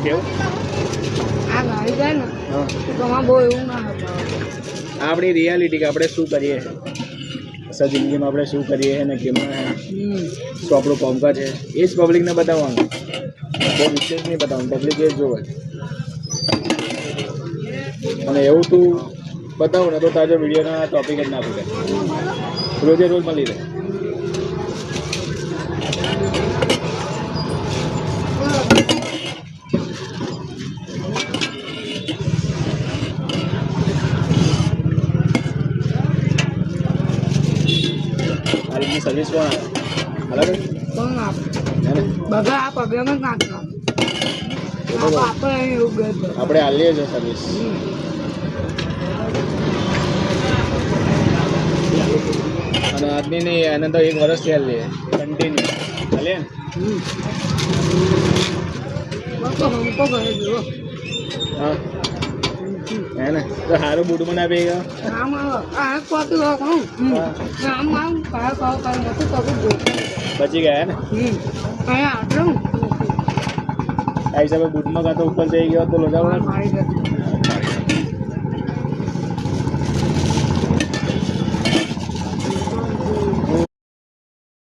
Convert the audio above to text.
કેવું આ ગાડી જાય ને હા તો આમાં બહુ એવું ના હતું આપણી રિયાલિટી કે આપણે શું કરીએ અસલ જિંદગીમાં આપણે શું કરીએ અને કેમાં શું આપણું કામકાજ છે એ જ પબ્લિકને બતાવવાનું બહુ વિશેષ નહીં બતાવવાનું પબ્લિક એ જ જોવે અને એવું તું બતાવું ને તો તાજો વિડીયોના ટોપિક જ ના ભૂલે રોજે રોજ મળી રહે આ રીતની સર્વિસ કોણ આવે અલગ કોણ આપ હે ને બધા આ પગલામાં જ નાખતા આપણે અહીં એવું ગયું આપણે હાલીએ છીએ સર્વિસ અને આજની નહીં એને તો 1 વર્ષથી હાલીએ કન્ટિન્યુ હાલીએ ને બસ તો હમકો કરે જુઓ હા હે ને તો સારું બૂટ મને આપી ગયો આમ આ કોતું કહું આમ આમ કયા કહો કઈ નથી કબૂત જોઈતું બચી ગયા હે ને અહીંયા આટલું આ હિસાબે બૂટમાં કાં તો ઉપર જઈ ગયો તો લોજાવો મારી જતી